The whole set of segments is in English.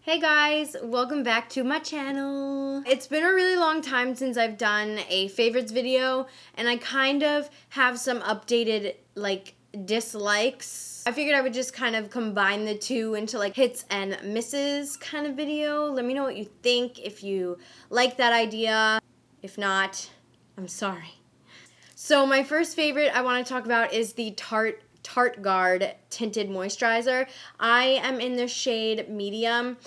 Hey guys, welcome back to my channel. It's been a really long time since I've done a favorites video, and I kind of have some updated dislikes. I figured I would just kind of combine the two into hits and misses kind of video. Let me know what you think, if you like that idea. If not, I'm sorry. So my first favorite I want to talk about is the Tarte Guard Tinted Moisturizer. I am in the shade medium.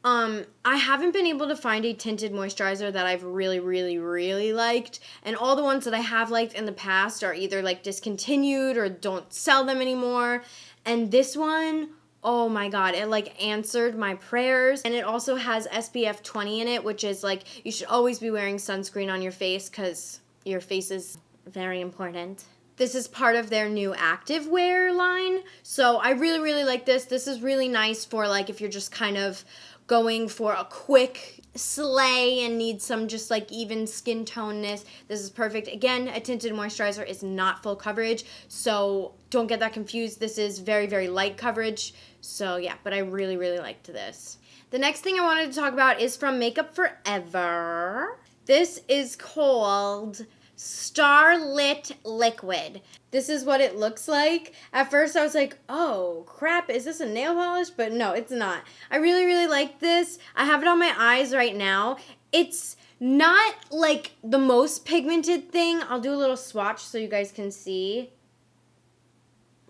I haven't been able to find a tinted moisturizer that I've really liked, and all the ones that I have liked in the past are either discontinued or don't sell them anymore. And this one, oh my god, it answered my prayers. And it also has SPF 20 in it, which is you should always be wearing sunscreen on your face because your face is very important. This is part of their new activewear line, so I really like this. This is really nice for if you're just kind of going for a quick slay and need some just even skin toneness. This is perfect. Again, a tinted moisturizer is not full coverage, so don't get that confused. This is very light coverage. So yeah, but I really liked this. The next thing I wanted to talk about is from Makeup Forever. This is called Starlit Liquid. This is what it looks like. At first I was like, oh crap, is this a nail polish? But no, it's not. I really like this. I have it on my eyes right now. It's not the most pigmented thing. I'll do a little swatch so you guys can see.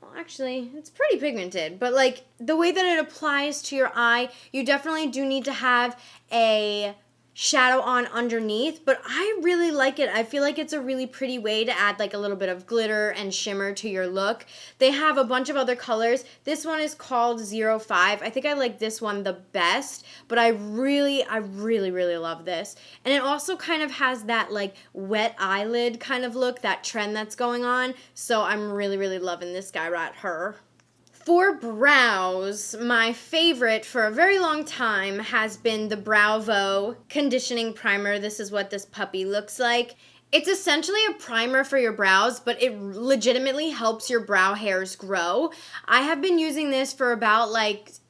Well, actually, it's pretty pigmented, but the way that it applies to your eye, you definitely do need to have a shadow on underneath, but I really like it. I feel like it's a really pretty way to add a little bit of glitter and shimmer to your look. They have a bunch of other colors. This one is called 05. I think I like this one the best, but I really love this. And it also kind of has that wet eyelid kind of look, that trend that's going on. So I'm really loving this guy right here. For brows, my favorite for a very long time has been the Bravo Conditioning Primer. This is what this puppy looks like. It's essentially a primer for your brows, but it legitimately helps your brow hairs grow. I have been using this for about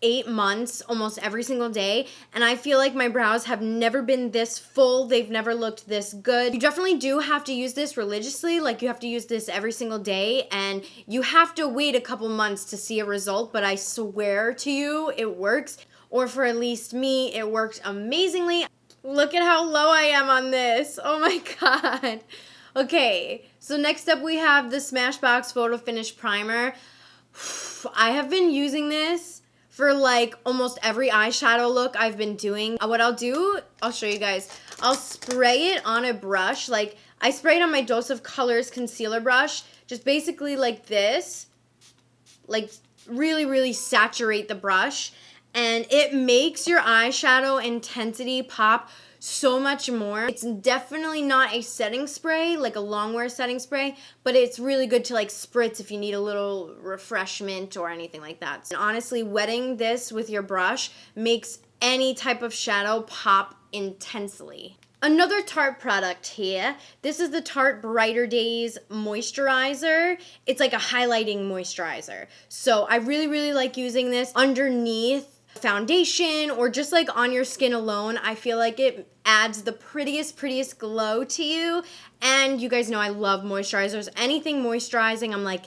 8 months, almost every single day, and I feel like my brows have never been this full. They've never looked this good. You definitely do have to use this religiously. You have to use this every single day, and you have to wait a couple months to see a result, but I swear to you, it works. Or for at least me, it worked amazingly. Look at how low I am on this. Oh my god. Okay, so next up we have the Smashbox Photo Finish Primer. I have been using this for almost every eyeshadow look I've been doing. What I'll do, I'll show you guys. I'll spray it on a brush. I spray it on my Dose of Colors concealer brush. Just basically like this. Really saturate the brush. And it makes your eyeshadow intensity pop so much more. It's definitely not a setting spray, a long wear setting spray, but it's really good to spritz if you need a little refreshment or anything like that. And honestly, wetting this with your brush makes any type of shadow pop intensely. Another Tarte product here. This is the Tarte Brighterdayz Moisturizer. It's a highlighting moisturizer. So I really like using this underneath foundation or just on your skin alone. I feel like it adds the prettiest glow to you. And you guys know I love moisturizers. Anything moisturizing, I'm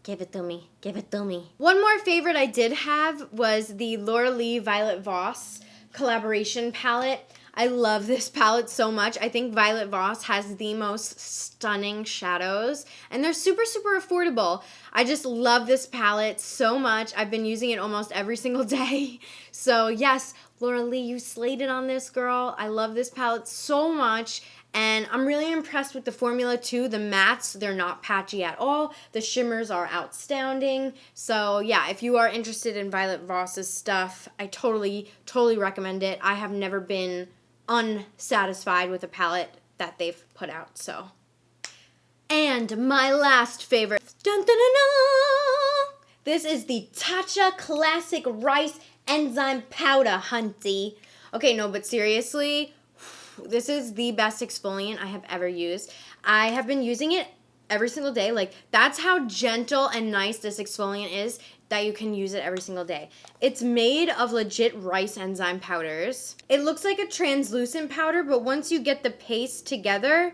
give it to me, give it to me. One more favorite I did have was the Laura Lee Violet Voss collaboration palette. I love this palette so much. I think Violet Voss has the most stunning shadows, and they're super affordable. I just love this palette so much. I've been using it almost every single day. So yes, Laura Lee, you slayed it on this, girl. I love this palette so much, and I'm really impressed with the formula too. The mattes, they're not patchy at all. The shimmers are outstanding. So yeah, if you are interested in Violet Voss's stuff, I totally recommend it. I have never been unsatisfied with a palette that they've put out. So, and my last favorite, dun, dun, dun, dun. This is the Tatcha Classic Rice Enzyme Powder, hunty. Okay, no, but seriously, this is the best exfoliant I have ever used. I have been using it every single day. That's how gentle and nice this exfoliant is. that you can use it every single day. It's made of legit rice enzyme powders. It looks like a translucent powder, but once you get the paste together,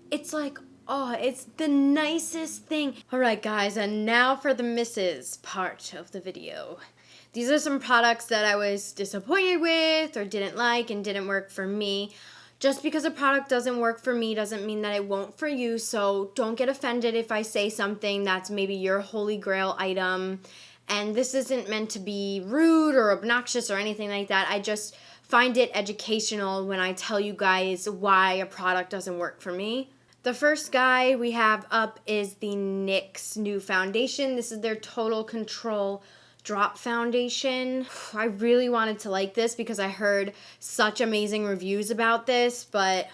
it's like, oh, it's the nicest thing. All right, guys, and now for the misses part of the video. These are some products that I was disappointed with or didn't like and didn't work for me. Just because a product doesn't work for me doesn't mean that it won't for you, so don't get offended if I say something that's maybe your holy grail item. And this isn't meant to be rude or obnoxious or anything like that. I just find it educational when I tell you guys why a product doesn't work for me. The first guy we have up is the Nyx New Foundation. This is their Total Control Drop Foundation. I really wanted to like this because I heard such amazing reviews about this, but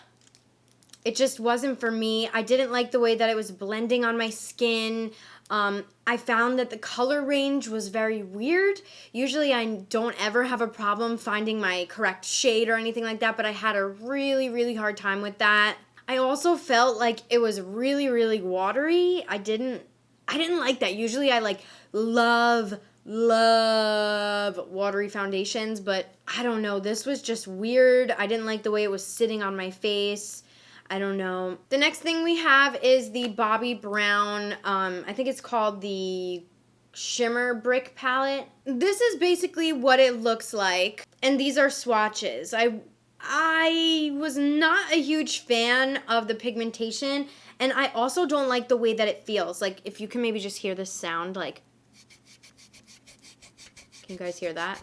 it just wasn't for me. I didn't like the way that it was blending on my skin. I found that the color range was very weird. Usually I don't ever have a problem finding my correct shade or anything like that, but I had a really, really hard time with that. I also felt like it was really, really watery. I didn't like that. Usually I like love watery foundations, but I don't know. This was just weird. I didn't like the way it was sitting on my face. I don't know. The next thing we have is the Bobbi Brown, I think it's called the Shimmer Brick Palette. This is basically what it looks like, and these are swatches. I was not a huge fan of the pigmentation, and I also don't like the way that it feels. Like, if you can maybe just hear this sound, like, can you guys hear that?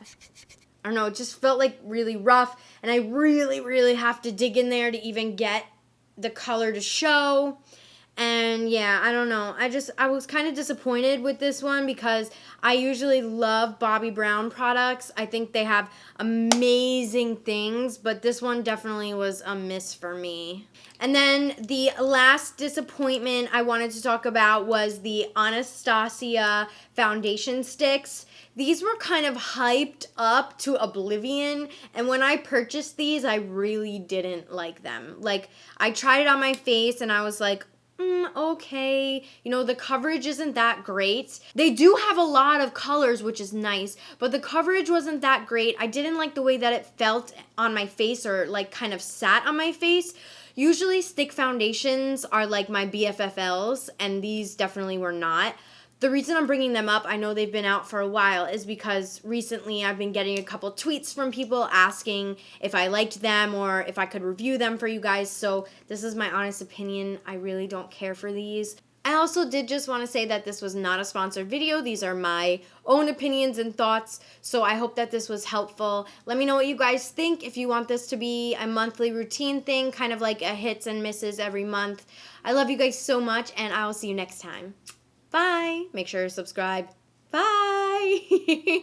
I don't know, it just felt like really rough, and I really, really have to dig in there to even get the color to show. And yeah, I don't know. I was kind of disappointed with this one because I usually love Bobbi Brown products. I think they have amazing things, but this one definitely was a miss for me. And then the last disappointment I wanted to talk about was the Anastasia foundation sticks. These were kind of hyped up to oblivion, and when I purchased these, I really didn't like them. Like, I tried it on my face, and I was like, okay. You know, the coverage isn't that great. They do have a lot of colors, which is nice, but the coverage wasn't that great. I didn't like the way that it felt on my face or, like, kind of sat on my face. Usually, stick foundations are, like, my BFFLs, and these definitely were not. The reason I'm bringing them up, I know they've been out for a while, is because recently I've been getting a couple tweets from people asking if I liked them or if I could review them for you guys. So this is my honest opinion. I really don't care for these. I also did just want to say that this was not a sponsored video. These are my own opinions and thoughts. So I hope that this was helpful. Let me know what you guys think. If you want this to be a monthly routine thing, kind of like a hits and misses every month. I love you guys so much, and I will see you next time. Bye. Make sure to subscribe. Bye.